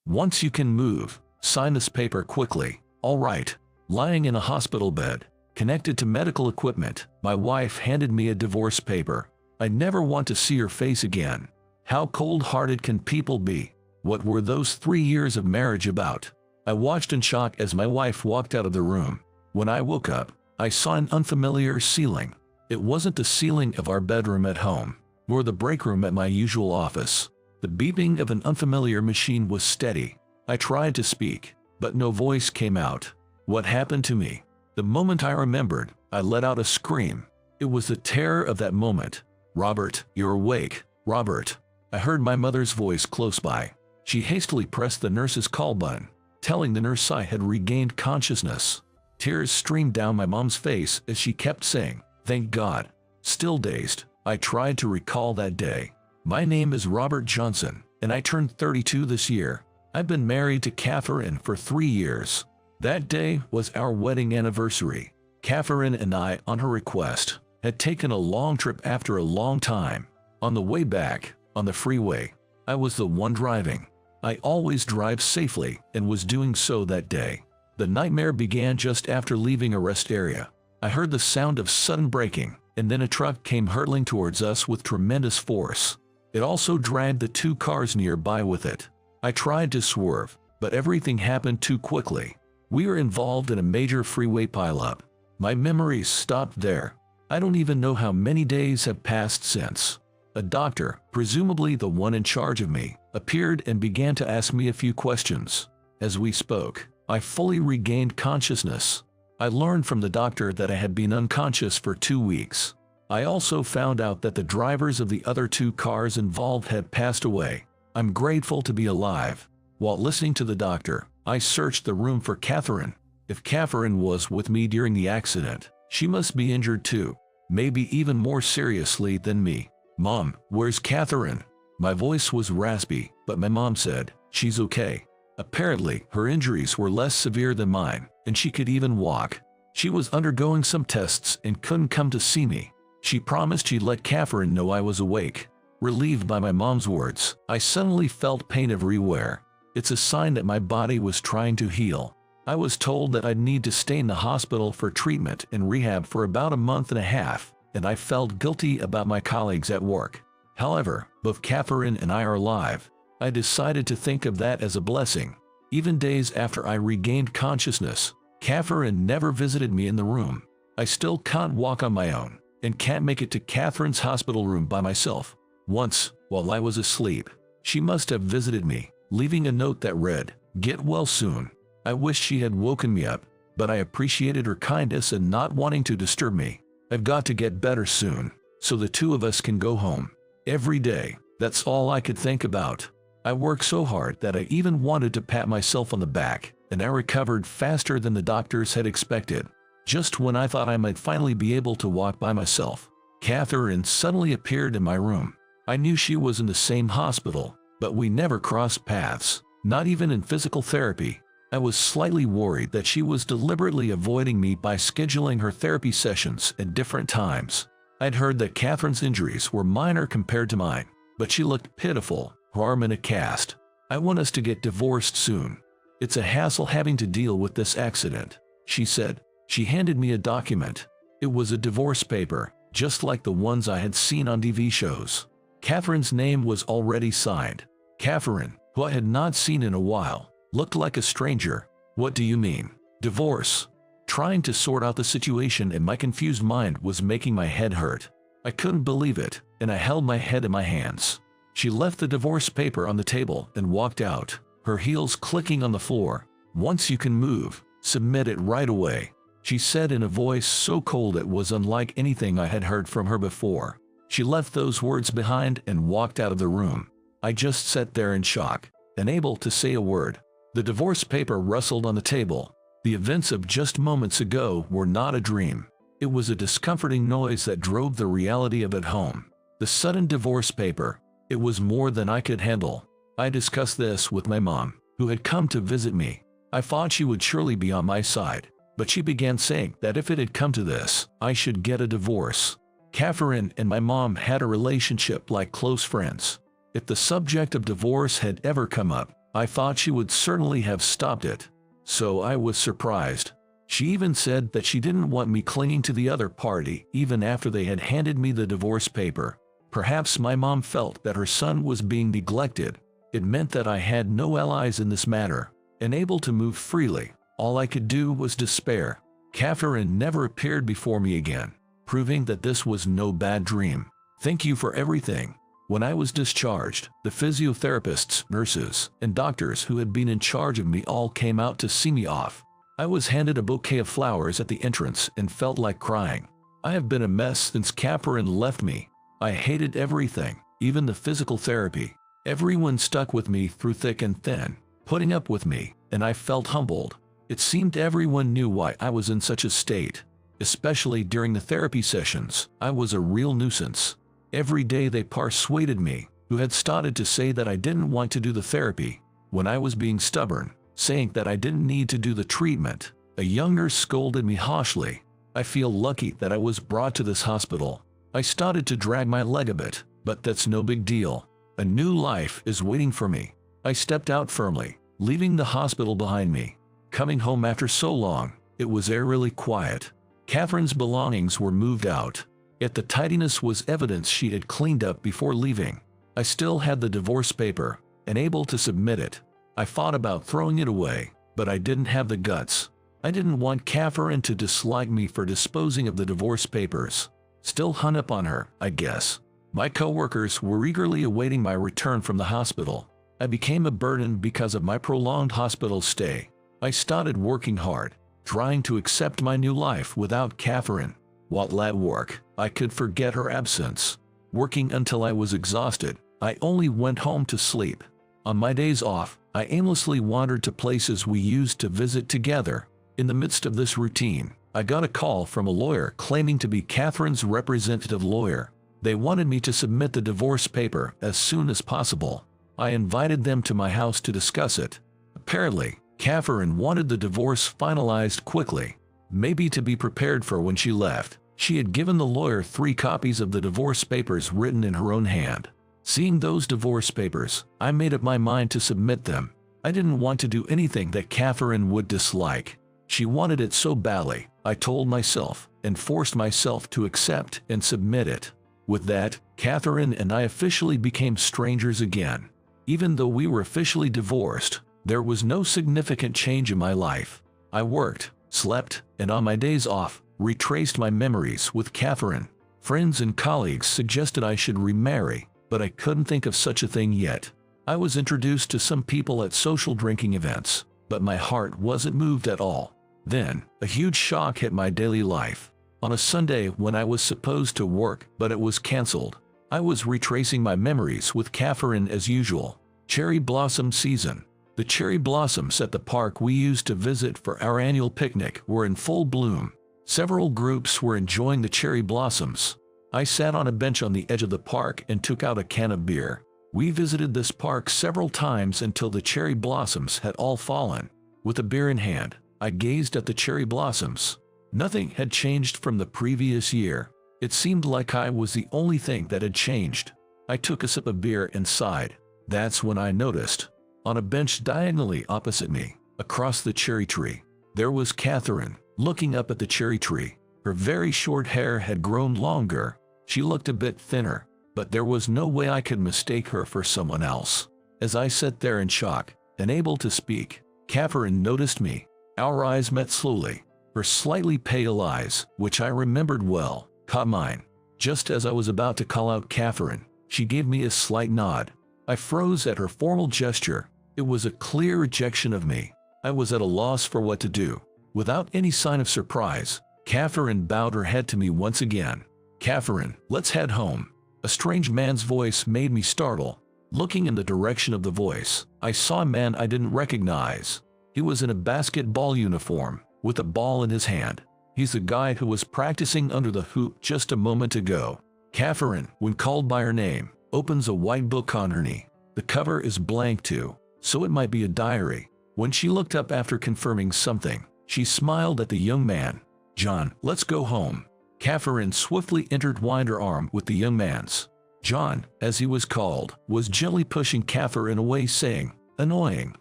Once you can move, sign this paper quickly. All right. Lying in a hospital bed, connected to medical equipment, my wife handed me a divorce paper. I never want to see her face again. How cold-hearted can people be? What were those 3 years of marriage about? I watched in shock as my wife walked out of the room. When I woke up, I saw an unfamiliar ceiling. It wasn't the ceiling of our bedroom at home, nor the break room at my usual office. The beeping of an unfamiliar machine was steady. I tried to speak, but no voice came out. What happened to me? The moment I remembered, I let out a scream. It was the terror of that moment. "Robert, you're awake. Robert." I heard my mother's voice close by. She hastily pressed the nurse's call button, telling the nurse I had regained consciousness. Tears streamed down my mom's face as she kept saying, "Thank God." Still dazed, I tried to recall that day. My name is Robert Johnson, and I turned 32 this year. I've been married to Catherine for 3 years. That day was our wedding anniversary. Catherine and I, on her request, had taken a long trip after a long time. On the way back, on the freeway, I was the one driving. I always drive safely and was doing so that day. The nightmare began just after leaving a rest area. I heard the sound of sudden braking, and then a truck came hurtling towards us with tremendous force. It also dragged the 2 cars nearby with it. I tried to swerve, but everything happened too quickly. We were involved in a major freeway pileup. My memories stopped there. I don't even know how many days have passed since. A doctor, presumably the one in charge of me, appeared and began to ask me a few questions. As we spoke, I fully regained consciousness. I learned from the doctor that I had been unconscious for 2 weeks. I also found out that the drivers of the other 2 cars involved had passed away. I'm grateful to be alive. While listening to the doctor, I searched the room for Catherine. If Catherine was with me during the accident, she must be injured too, maybe even more seriously than me. "Mom, where's Catherine?" My voice was raspy, but my mom said, "She's okay." Apparently, her injuries were less severe than mine, and she could even walk. She was undergoing some tests and couldn't come to see me. She promised she'd let Catherine know I was awake. Relieved by my mom's words, I suddenly felt pain everywhere. It's a sign that my body was trying to heal. I was told that I'd need to stay in the hospital for treatment and rehab for about a month and a half, and I felt guilty about my colleagues at work. However, both Catherine and I are alive. I decided to think of that as a blessing. Even days after I regained consciousness, Catherine never visited me in the room. I still can't walk on my own, and can't make it to Catherine's hospital room by myself. Once, while I was asleep, she must have visited me, leaving a note that read, "Get well soon." I wished she had woken me up, but I appreciated her kindness and not wanting to disturb me. I've got to get better soon, so the 2 of us can go home. Every day, that's all I could think about. I worked so hard that I even wanted to pat myself on the back, and I recovered faster than the doctors had expected. Just when I thought I might finally be able to walk by myself, Catherine suddenly appeared in my room. I knew she was in the same hospital, but we never crossed paths, not even in physical therapy. I was slightly worried that she was deliberately avoiding me by scheduling her therapy sessions at different times. I'd heard that Catherine's injuries were minor compared to mine, but she looked pitiful, her arm in a cast. "I want us to get divorced soon. It's a hassle having to deal with this accident," she said. She handed me a document. It was a divorce paper, just like the ones I had seen on TV shows. Catherine's name was already signed. Catherine, who I had not seen in a while, looked like a stranger. "What do you mean? Divorce?" Trying to sort out the situation in my confused mind was making my head hurt. I couldn't believe it, and I held my head in my hands. She left the divorce paper on the table and walked out, her heels clicking on the floor. "Once you can move, submit it right away," she said in a voice so cold it was unlike anything I had heard from her before. She left those words behind and walked out of the room. I just sat there in shock, unable to say a word. The divorce paper rustled on the table. The events of just moments ago were not a dream. It was a discomforting noise that drove the reality of it home. The sudden divorce paper. It was more than I could handle. I discussed this with my mom, who had come to visit me. I thought she would surely be on my side, but she began saying that if it had come to this, I should get a divorce. Catherine and my mom had a relationship like close friends. If the subject of divorce had ever come up, I thought she would certainly have stopped it. So I was surprised. She even said that she didn't want me clinging to the other party even after they had handed me the divorce paper. Perhaps my mom felt that her son was being neglected. It meant that I had no allies in this matter, and able to move freely. All I could do was despair. Catherine never appeared before me again, proving that this was no bad dream. Thank you for everything. When I was discharged, the physiotherapists, nurses, and doctors who had been in charge of me all came out to see me off. I was handed a bouquet of flowers at the entrance and felt like crying. I have been a mess since Catherine left me. I hated everything, even the physical therapy. Everyone stuck with me through thick and thin, putting up with me, and I felt humbled. It seemed everyone knew why I was in such a state. Especially during the therapy sessions, I was a real nuisance. Every day they persuaded me, who had started to say that I didn't want to do the therapy, when I was being stubborn, saying that I didn't need to do the treatment. A young nurse scolded me harshly. I feel lucky that I was brought to this hospital. I started to drag my leg a bit, but that's no big deal. A new life is waiting for me. I stepped out firmly, leaving the hospital behind me. Coming home after so long, it was eerily quiet. Catherine's belongings were moved out, yet the tidiness was evidence she had cleaned up before leaving. I still had the divorce paper, and able to submit it. I thought about throwing it away, but I didn't have the guts. I didn't want Catherine to dislike me for disposing of the divorce papers. Still hung up on her, I guess. My coworkers were eagerly awaiting my return from the hospital. I became a burden because of my prolonged hospital stay. I started working hard, trying to accept my new life without Catherine. While at work, I could forget her absence. Working until I was exhausted, I only went home to sleep. On my days off, I aimlessly wandered to places we used to visit together. In the midst of this routine, I got a call from a lawyer claiming to be Catherine's representative lawyer. They wanted me to submit the divorce paper as soon as possible. I invited them to my house to discuss it. Apparently, Catherine wanted the divorce finalized quickly, maybe to be prepared for when she left. She had given the lawyer 3 copies of the divorce papers written in her own hand. Seeing those divorce papers, I made up my mind to submit them. I didn't want to do anything that Catherine would dislike. She wanted it so badly, I told myself, and forced myself to accept and submit it. With that, Catherine and I officially became strangers again. Even though we were officially divorced, there was no significant change in my life. I worked, slept, and on my days off, retraced my memories with Catherine. Friends and colleagues suggested I should remarry, but I couldn't think of such a thing yet. I was introduced to some people at social drinking events, but my heart wasn't moved at all. Then, a huge shock hit my daily life. On a Sunday when I was supposed to work, but it was cancelled, I was retracing my memories with Catherine as usual. Cherry blossom season. The cherry blossoms at the park we used to visit for our annual picnic were in full bloom. Several groups were enjoying the cherry blossoms. I sat on a bench on the edge of the park and took out a can of beer. We visited this park several times until the cherry blossoms had all fallen. With a beer in hand, I gazed at the cherry blossoms. Nothing had changed from the previous year. It seemed like I was the only thing that had changed. I took a sip of beer and sighed. That's when I noticed. On a bench diagonally opposite me, across the cherry tree, there was Catherine, looking up at the cherry tree. Her very short hair had grown longer. She looked a bit thinner, but there was no way I could mistake her for someone else. As I sat there in shock, unable to speak, Catherine noticed me. Our eyes met slowly. Her slightly pale eyes, which I remembered well, caught mine. Just as I was about to call out Catherine, she gave me a slight nod. I froze at her formal gesture. It was a clear rejection of me. I was at a loss for what to do. Without any sign of surprise, Catherine bowed her head to me once again. "Catherine, let's head home." A strange man's voice made me startle. Looking in the direction of the voice, I saw a man I didn't recognize. He was in a basketball uniform, with a ball in his hand. He's the guy who was practicing under the hoop just a moment ago. Catherine, when called by her name, opens a white book on her knee. The cover is blank too, so it might be a diary. When she looked up after confirming something, she smiled at the young man. "John, let's go home." Catherine swiftly intertwined her arm with the young man's. John, as he was called, was gently pushing Catherine away, saying, Annoying.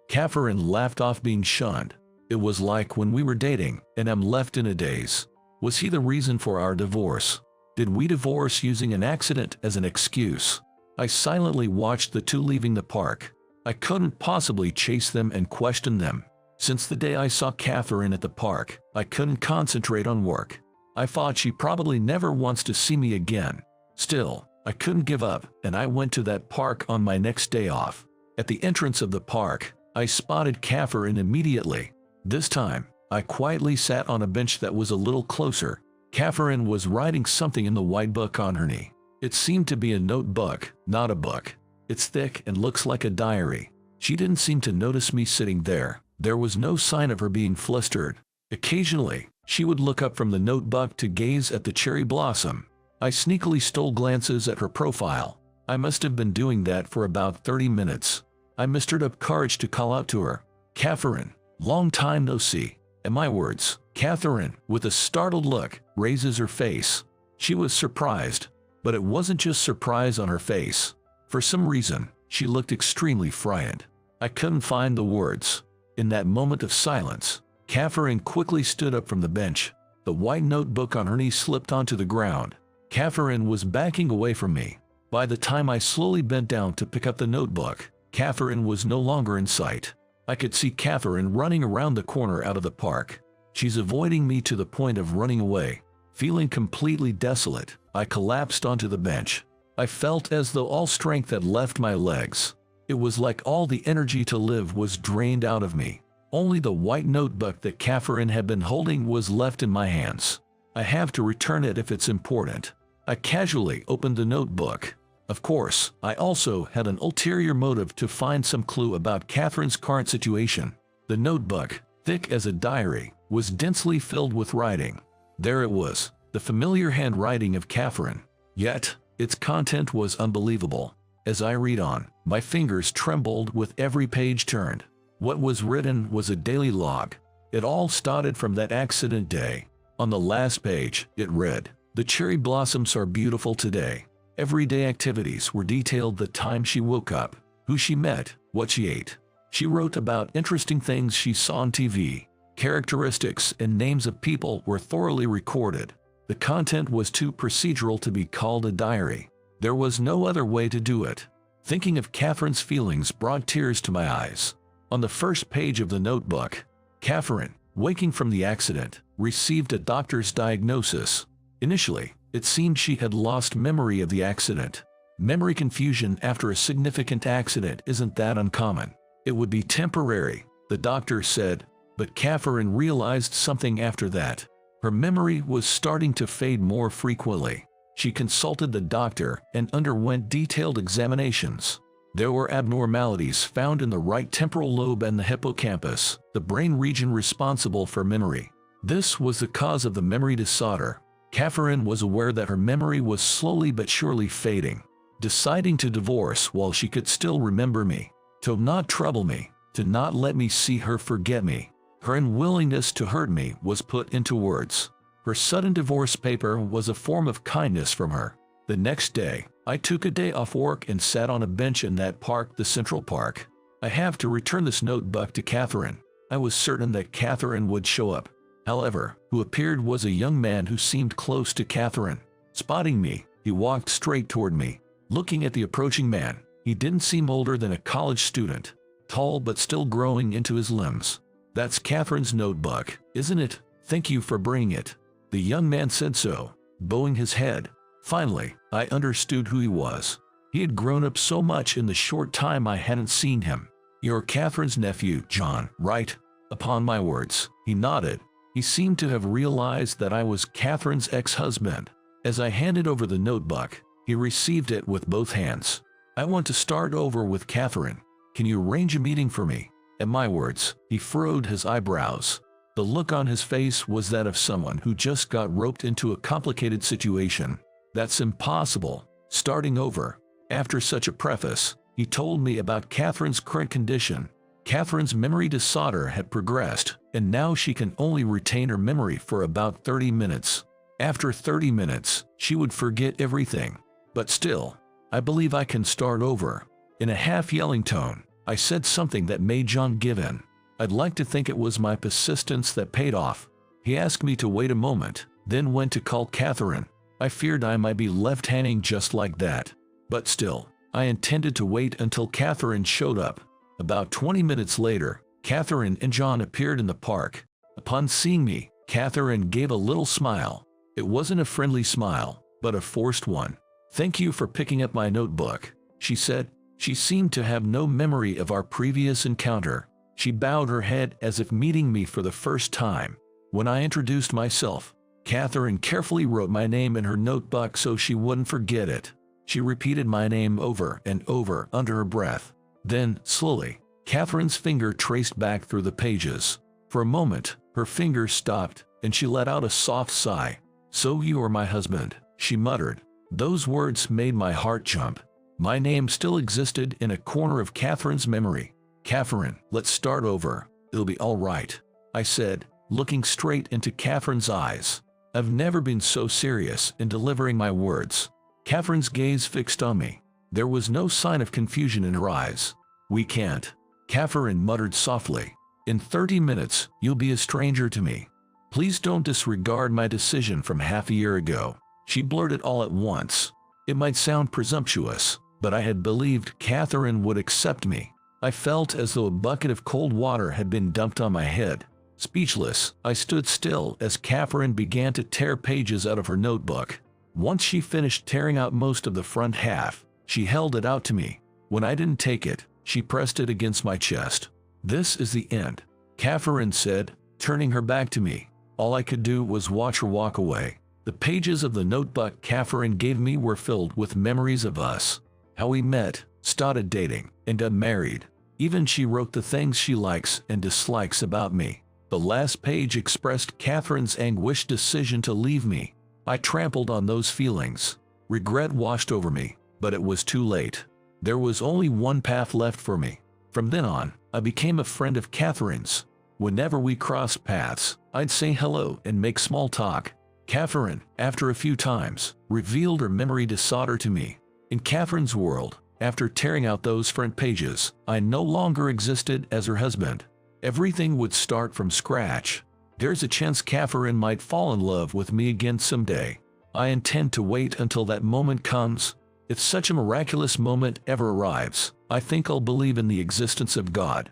Catherine laughed off being shunned. It was like when we were dating, and I'm left in a daze. Was he the reason for our divorce? Did we divorce using an accident as an excuse? I silently watched the two leaving the park. I couldn't possibly chase them and question them. Since the day I saw Catherine at the park, I couldn't concentrate on work. I thought she probably never wants to see me again. Still, I couldn't give up, and I went to that park on my next day off. At the entrance of the park, I spotted Catherine immediately. This time, I quietly sat on a bench that was a little closer. Catherine was writing something in the white book on her knee. It seemed to be a notebook, not a book. It's thick and looks like a diary. She didn't seem to notice me sitting there. There was no sign of her being flustered. Occasionally, she would look up from the notebook to gaze at the cherry blossom. I sneakily stole glances at her profile. I must have been doing that for about 30 minutes. I mustered up courage to call out to her. "Catherine, long time no see." At my words, Catherine, with a startled look, raises her face. She was surprised, but it wasn't just surprise on her face. For some reason, she looked extremely frightened. I couldn't find the words. In that moment of silence, Catherine quickly stood up from the bench. The white notebook on her knee slipped onto the ground. Catherine was backing away from me. By the time I slowly bent down to pick up the notebook, Catherine was no longer in sight. I could see Catherine running around the corner out of the park. She's avoiding me to the point of running away. Feeling completely desolate, I collapsed onto the bench. I felt as though all strength had left my legs. It was like all the energy to live was drained out of me. Only the white notebook that Catherine had been holding was left in my hands. I have to return it if it's important. I casually opened the notebook. Of course, I also had an ulterior motive to find some clue about Catherine's current situation. The notebook, thick as a diary, was densely filled with writing. There it was, the familiar handwriting of Catherine. Yet, its content was unbelievable. As I read on, my fingers trembled with every page turned. What was written was a daily log. It all started from that accident day. On the last page, it read, "The cherry blossoms are beautiful today." Everyday activities were detailed: the time she woke up, who she met, what she ate. She wrote about interesting things she saw on TV. Characteristics and names of people were thoroughly recorded. The content was too procedural to be called a diary. There was no other way to do it. Thinking of Catherine's feelings brought tears to my eyes. On the first page of the notebook, Catherine, waking from the accident, received a doctor's diagnosis. Initially, it seemed she had lost memory of the accident. Memory confusion after a significant accident isn't that uncommon. It would be temporary, the doctor said, but Catherine realized something after that. Her memory was starting to fade more frequently. She consulted the doctor and underwent detailed examinations. There were abnormalities found in the right temporal lobe and the hippocampus, the brain region responsible for memory. This was the cause of the memory disorder. Catherine was aware that her memory was slowly but surely fading. Deciding to divorce while she could still remember me, to not trouble me, to not let me see her forget me. Her unwillingness to hurt me was put into words. Her sudden divorce paper was a form of kindness from her. The next day, I took a day off work and sat on a bench in that park, the Central Park. I have to return this notebook to Catherine. I was certain that Catherine would show up. However, who appeared was a young man who seemed close to Catherine. Spotting me, he walked straight toward me. Looking at the approaching man, he didn't seem older than a college student, tall but still growing into his limbs. "That's Catherine's notebook, isn't it? Thank you for bringing it." The young man said so, bowing his head. Finally, I understood who he was. He had grown up so much in the short time I hadn't seen him. "You're Catherine's nephew, John, right?" Upon my words, he nodded. He seemed to have realized that I was Catherine's ex-husband. As I handed over the notebook, he received it with both hands. "I want to start over with Catherine. Can you arrange a meeting for me?" At my words, he furrowed his eyebrows. The look on his face was that of someone who just got roped into a complicated situation. "That's impossible. Starting over." After such a preface, he told me about Catherine's current condition. Catherine's memory disorder had progressed, and now she can only retain her memory for about 30 minutes. After 30 minutes, she would forget everything. "But still, I believe I can start over." In a half-yelling tone, I said something that made John give in. I'd like to think it was my persistence that paid off. He asked me to wait a moment, then went to call Catherine. I feared I might be left hanging just like that. But still, I intended to wait until Catherine showed up. About 20 minutes later, Catherine and John appeared in the park. Upon seeing me, Catherine gave a little smile. It wasn't a friendly smile, but a forced one. "Thank you for picking up my notebook," she said. She seemed to have no memory of our previous encounter. She bowed her head as if meeting me for the first time. When I introduced myself, Catherine carefully wrote my name in her notebook so she wouldn't forget it. She repeated my name over and over under her breath. Then, slowly, Catherine's finger traced back through the pages. For a moment, her fingers stopped, and she let out a soft sigh. "So you are my husband," she muttered. Those words made my heart jump. My name still existed in a corner of Catherine's memory. "Catherine, let's start over. It'll be all right," I said, looking straight into Catherine's eyes. I've never been so serious in delivering my words. Catherine's gaze fixed on me. There was no sign of confusion in her eyes. "We can't," Catherine muttered softly. "In 30 minutes, you'll be a stranger to me. Please don't disregard my decision from half a year ago." She blurted all at once. It might sound presumptuous, but I had believed Catherine would accept me. I felt as though a bucket of cold water had been dumped on my head. Speechless, I stood still as Catherine began to tear pages out of her notebook. Once she finished tearing out most of the front half, she held it out to me. When I didn't take it, she pressed it against my chest. "This is the end," Catherine said, turning her back to me. All I could do was watch her walk away. The pages of the notebook Catherine gave me were filled with memories of us. How we met, started dating, and got married. Even she wrote the things she likes and dislikes about me. The last page expressed Catherine's anguished decision to leave me. I trampled on those feelings. Regret washed over me, but it was too late. There was only one path left for me. From then on, I became a friend of Catherine's. Whenever we crossed paths, I'd say hello and make small talk. Catherine, after a few times, revealed her memory disorder to me. In Catherine's world, after tearing out those front pages, I no longer existed as her husband. Everything would start from scratch. There's a chance Catherine might fall in love with me again someday. I intend to wait until that moment comes. If such a miraculous moment ever arrives, I think I'll believe in the existence of God.